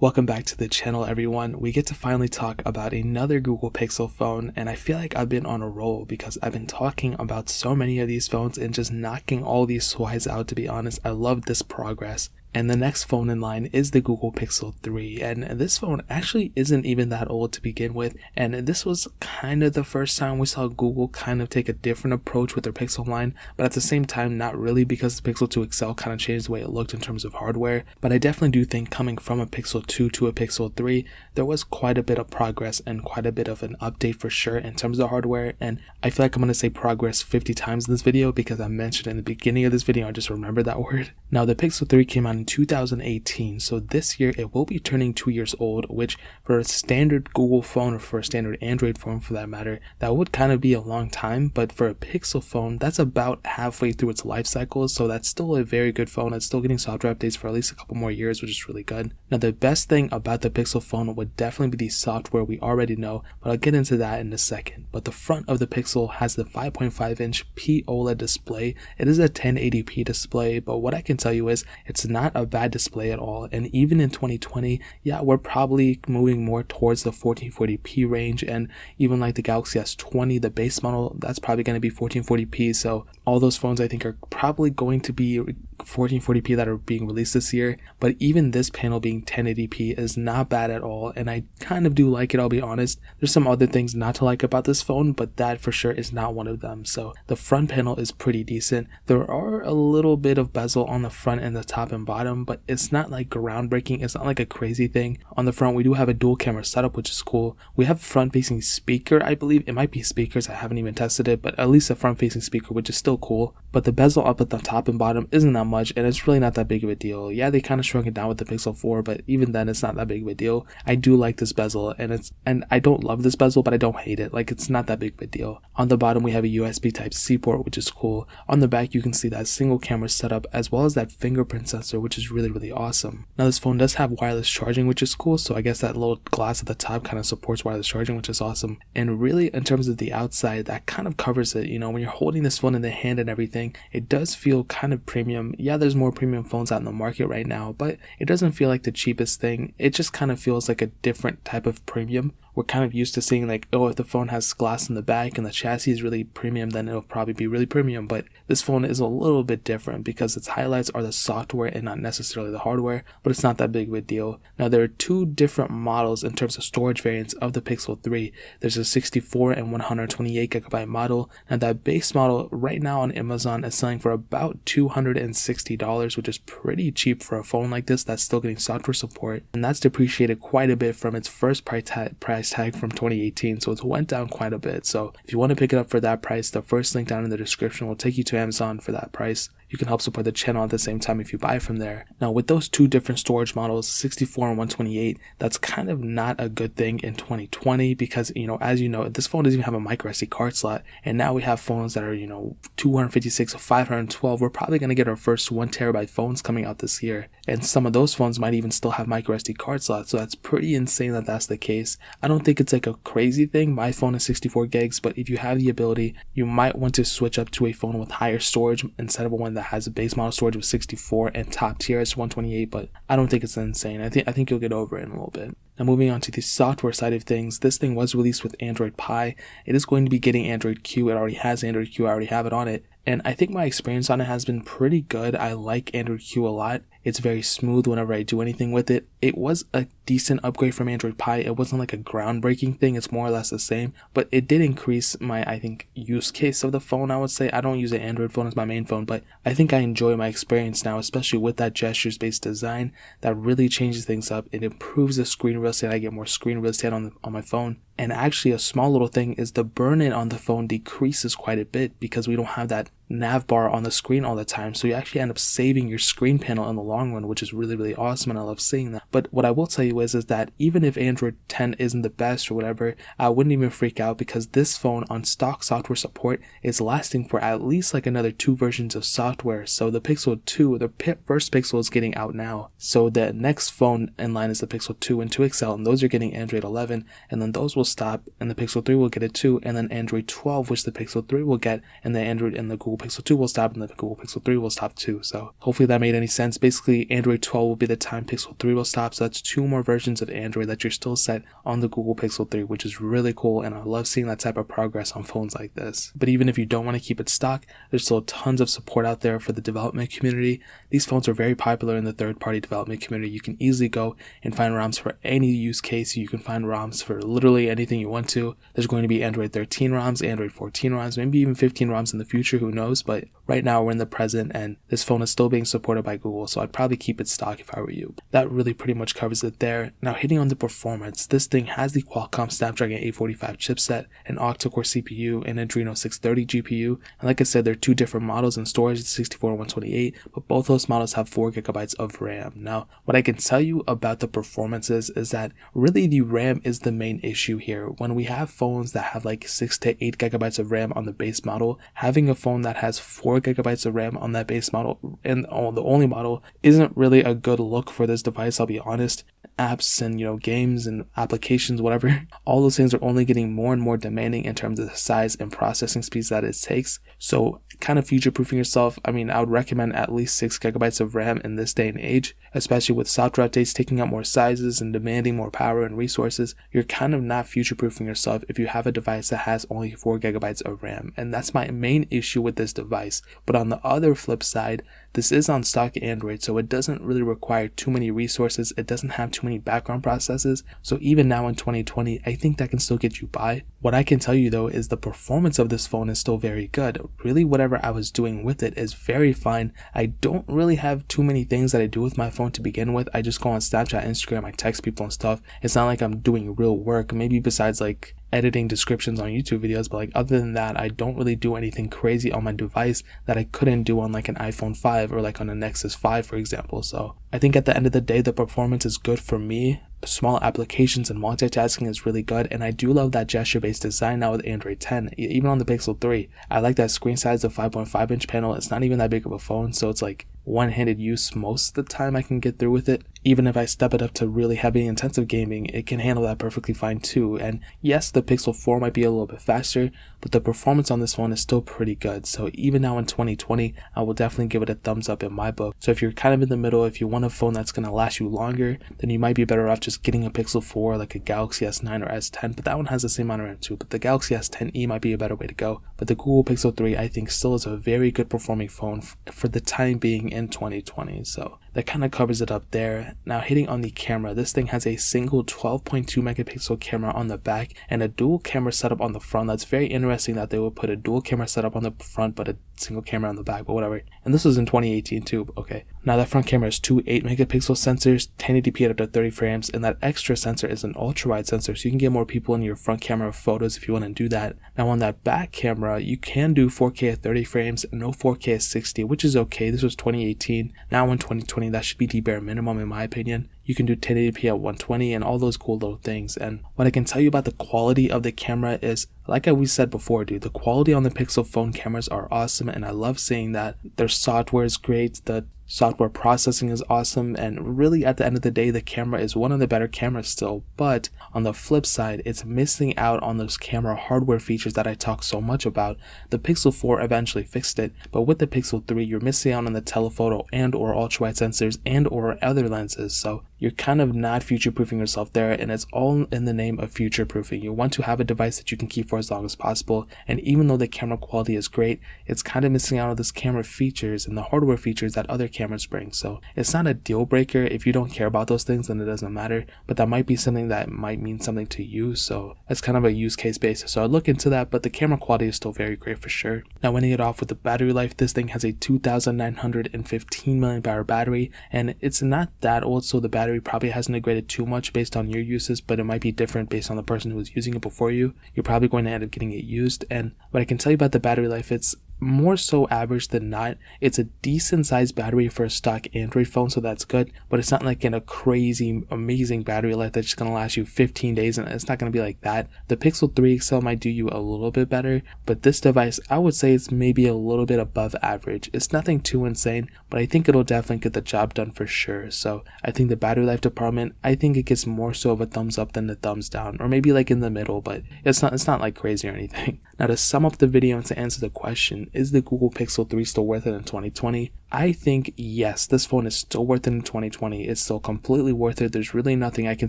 Welcome back to the channel, everyone. We get to finally talk about another Google Pixel phone, and I feel like I've been on a roll because I've been talking about so many of these phones and just knocking all these slides out. To be honest, I love this progress. And the next phone in line is the Google Pixel 3, and this phone actually isn't even that old to begin with, and this was kind of the first time we saw Google kind of take a different approach with their Pixel line, but at the same time not really, because the Pixel 2 XL kind of changed the way it looked in terms of hardware. But I definitely do think coming from a Pixel 2 to a Pixel 3, there was quite a bit of progress and quite a bit of an update for sure in terms of hardware, and I feel like I'm going to say progress 50 times in this video because I mentioned in the beginning of this video, I just remembered that word. Now the Pixel 3 came out in 2018, so this year it will be turning 2 years old, which for a standard Google phone, or for a standard Android phone for that matter, that would kind of be a long time. But for a Pixel phone, that's about halfway through its life cycle, so that's still a very good phone. It's still getting software updates for at least a couple more years, which is really good. Now the best thing about the Pixel phone would definitely be the software we already know, but I'll get into that in a second. But the front of the Pixel has the 5.5-inch POLED display. It is a 1080p display, but what I can tell you is it's not a bad display at all. And even in 2020, yeah, we're probably moving more towards the 1440p range, and even like the Galaxy S20, the base model, that's probably going to be 1440p. So all those phones I think are probably going to be 1440p that are being released this year. But even this panel being 1080p is not bad at all, and I kind of do like it, I'll be honest. There's some other things not to like about this phone, but that for sure is not one of them. So the front panel is pretty decent. There are a little bit of bezel on the front and the top and bottom, but it's not like groundbreaking. It's not like a crazy thing. On the front we do have a dual camera setup, which is cool. We have front facing speaker, I believe it might be speakers, I haven't even tested it, but at least a front facing speaker, which is still cool. But the bezel up at the top and bottom isn't that much, and it's really not that big of a deal. Yeah, they kind of shrunk it down with the Pixel 4, but even then it's not that big of a deal. I do like this bezel, and I don't love this bezel, but I don't hate it. Like, it's not that big of a deal. On the bottom we have a USB Type-C port, which is cool. On the back you can see that single camera setup as well as that fingerprint sensor, which is really awesome. Now this phone does have wireless charging, which is cool, so I guess that little glass at the top kind of supports wireless charging, which is awesome. And really, in terms of the outside, that kind of covers it. You know, when you're holding this phone in the hand and everything, it does feel kind of premium. Yeah, there's more premium phones out in the market right now, but it doesn't feel like the cheapest thing. It just kind of feels like a different type of premium. We're kind of used to seeing like, oh, if the phone has glass in the back and the chassis is really premium, then it'll probably be really premium. But this phone is a little bit different because its highlights are the software and not necessarily the hardware, but it's not that big of a deal. Now there are two different models in terms of storage variants of the Pixel 3. There's a 64 and 128 gigabyte model. Now that base model right now on Amazon is selling for about $260, which is pretty cheap for a phone like this that's still getting software support, and that's depreciated quite a bit from its first price tag from 2018, so it's went down quite a bit. So if you want to pick it up for that price, the first link down in the description will take you to Amazon for that price. You can help support the channel at the same time if you buy from there. Now with those two different storage models, 64 and 128, that's kind of not a good thing in 2020 because, you know, as you know, this phone doesn't even have a micro SD card slot, and now we have phones that are, you know, 256 or 512. We're probably going to get our first 1 terabyte phones coming out this year, and some of those phones might even still have micro SD card slots, so that's pretty insane that that's the case. I don't think it's like a crazy thing. My phone is 64 gigs, but if you have the ability, you might want to switch up to a phone with higher storage instead of one that has a base model storage of 64 and top tier is 128, but I don't think it's insane. I think you'll get over it in a little bit. Now moving on to the software side of things, this thing was released with Android Pie. It is going to be getting Android Q. It already has Android Q. I already have it on it. And I think my experience on it has been pretty good. I like Android Q a lot. It's very smooth whenever I do anything with it. It was a decent upgrade from Android Pie. It wasn't like a groundbreaking thing. It's more or less the same, but it did increase my, I think, use case of the phone, I would say. I don't use an Android phone as my main phone, but I think I enjoy my experience now, especially with that gestures-based design that really changes things up. It improves the screen real estate. I get more screen real estate on my phone. And actually a small little thing is the burn-in on the phone decreases quite a bit because we don't have that nav bar on the screen all the time, so you actually end up saving your screen panel in the long run, which is really awesome, and I love seeing that. But what I will tell you is that even if Android 10 isn't the best or whatever, I wouldn't even freak out because this phone on stock software support is lasting for at least like another 2 versions of software. So the Pixel 2, the first Pixel is getting out now, so the next phone in line is the Pixel 2 and 2 XL, and those are getting Android 11, and then those will stop, and the Pixel 3 will get it too, and then Android 12, which the Pixel 3 will get, and the Android and the Google Pixel 2 will stop and the Google Pixel 3 will stop too. So hopefully that made any sense. Basically, Android 12 will be the time Pixel 3 will stop. So that's 2 more versions of Android that you're still set on the Google Pixel 3, which is really cool. And I love seeing that type of progress on phones like this. But even if you don't want to keep it stock, there's still tons of support out there for the development community. These phones are very popular in the third-party development community. You can easily go and find ROMs for any use case. You can find ROMs for literally anything you want to. There's going to be Android 13 ROMs, Android 14 ROMs, maybe even 15 ROMs in the future, who knows, but right now we're in the present and this phone is still being supported by Google, so I'd probably keep it stock if I were you. That really pretty much covers it there. Now hitting on the performance, this thing has the Qualcomm Snapdragon 845 chipset, an octa-core CPU, and Adreno 630 GPU, and like I said, there are 2 different models in storage, 64 and 128, but both those models have 4 gigabytes of RAM. Now, what I can tell you about the performances is that really the RAM is the main issue here. When we have phones that have like 6 to 8 gigabytes of RAM on the base model, having a phone that has 4 gigabytes of RAM on that base model and the only model isn't really a good look for this device, I'll be honest. Apps and games and applications, whatever, all those things are only getting more and more demanding in terms of the size and processing speeds that it takes. So kind of future-proofing yourself, I would recommend at least 6 gigabytes of RAM in this day and age, especially with software updates taking up more sizes and demanding more power and resources. You're kind of not future-proofing yourself if you have a device that has only 4 gigabytes of RAM, and that's my main issue with this device. But on the other flip side, this is on stock Android, so it doesn't really require too many resources. It doesn't have too many background processes. So even now in 2020, I think that can still get you by. What I can tell you though is the performance of this phone is still very good. Really, whatever I was doing with it is very fine. I don't really have too many things that I do with my phone to begin with. I just go on Snapchat, Instagram, I text people and stuff. It's not like I'm doing real work, maybe besides like editing descriptions on YouTube videos, but like other than that, I don't really do anything crazy on my device that I couldn't do on like an iPhone 5 or like on a Nexus 5, for example. So I think at the end of the day, the performance is good for me. Small applications and multitasking is really good, and I do love that gesture-based design now with Android 10. Even on the Pixel 3, I like that screen size of 5.5 inch panel. It's not even that big of a phone, so it's like one-handed use most of the time I can get through with it. Even if I step it up to really heavy intensive gaming, it can handle that perfectly fine too. And yes, the Pixel 4 might be a little bit faster, but the performance on this one is still pretty good. So even now in 2020, I will definitely give it a thumbs up in my book. So if you're kind of in the middle, if you want a phone that's going to last you longer, then you might be better off just getting a Pixel 4 like a Galaxy S9 or S10, but that one has the same amount of RAM too. But the Galaxy S10e might be a better way to go. But the Google Pixel 3 I think still is a very good performing phone for the time being in 2020. So that kind of covers it up there. Now hitting on the camera, this thing has a single 12.2 megapixel camera on the back and a dual camera setup on the front. That's very interesting that they would put a dual camera setup on the front but a single camera on the back, but whatever. And this was in 2018 too, but okay. Now that front camera has 2 8 megapixel sensors, 1080p at up to 30 frames, and that extra sensor is an ultra wide sensor, so you can get more people in your front camera photos if you want to do that. Now on that back camera, you can do 4K at 30 frames, no 4K at 60, which is okay. This was 2018. Now in 2020, that should be the bare minimum in my opinion. You can do 1080p at 120 and all those cool little things. And what I can tell you about the quality of the camera is, like we said before, dude, the quality on the Pixel phone cameras are awesome, and I love seeing that. Their software is great, the software processing is awesome, and really at the end of the day, the camera is one of the better cameras still. But on the flip side, it's missing out on those camera hardware features that I talk so much about. The Pixel 4 eventually fixed it, but with the Pixel 3, you're missing out on the telephoto and or ultra wide sensors and or other lenses. So you're kind of not future-proofing yourself there, and it's all in the name of future-proofing. You want to have a device that you can keep for as long as possible, and even though the camera quality is great, it's kind of missing out on those camera features and the hardware features that other cameras bring. So it's not a deal breaker. If you don't care about those things, then it doesn't matter, but that might be something that might mean something to you, so that's kind of a use case basis. So I'd look into that, but the camera quality is still very great for sure. Now ending it off with the battery life, this thing has a 2,915 milliamp-hour battery, and it's not that old, so the battery probably hasn't degraded too much based on your uses, but it might be different based on the person who was using it before you. You're probably going to end up getting it used. And what I can tell you about the battery life, it's more so average than not. It's a decent sized battery for a stock Android phone, so that's good, but it's not like in a crazy amazing battery life that's just going to last you 15 days, and it's not going to be like that. The Pixel 3 XL might do you a little bit better, but this device, I would say it's maybe a little bit above average. It's nothing too insane, but I think it'll definitely get the job done for sure. So I think the battery life department, I think it gets more so of a thumbs up than a thumbs down, or maybe like in the middle, but it's not like crazy or anything. Now to sum up the video and to answer the question, is the Google Pixel 3 still worth it in 2020? I think yes, this phone is still worth it in 2020. It's still completely worth it. There's really nothing I can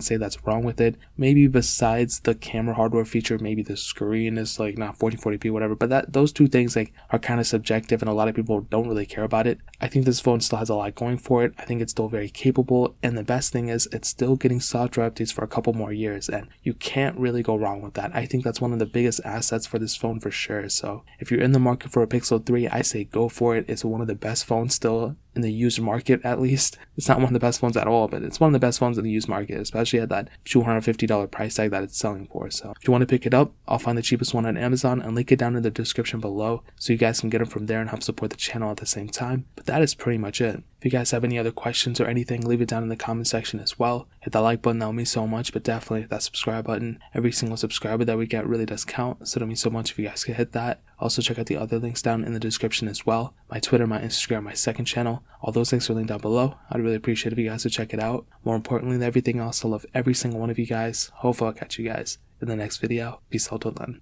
say that's wrong with it. Maybe besides the camera hardware feature, maybe the screen is like not 1440p, whatever. But those two things like are kind of subjective, and a lot of people don't really care about it. I think this phone still has a lot going for it. I think it's still very capable, and the best thing is it's still getting software updates for a couple more years, and you can't really go wrong with that. I think that's one of the biggest assets for this phone for sure. So if you're in the market for a Pixel 3, I say go for it. It's one of the best phones still in the used market, at least. It's not one of the best phones at all, but it's one of the best phones in the used market, especially at that $250 price tag that it's selling for. So if you want to pick it up, I'll find the cheapest one on Amazon and link it down in the description below so you guys can get them from there and help support the channel at the same time. But that is pretty much it. If you guys have any other questions or anything, leave it down in the comment section as well. Hit that like button, that would mean so much, but definitely hit that subscribe button. Every single subscriber that we get really does count, so it would mean so much if you guys could hit that. Also check out the other links down in the description as well. My Twitter, my Instagram, my second channel. All those links are linked down below. I'd really appreciate if you guys would check it out. More importantly than everything else, I love every single one of you guys. Hopefully I'll catch you guys in the next video. Peace out till then.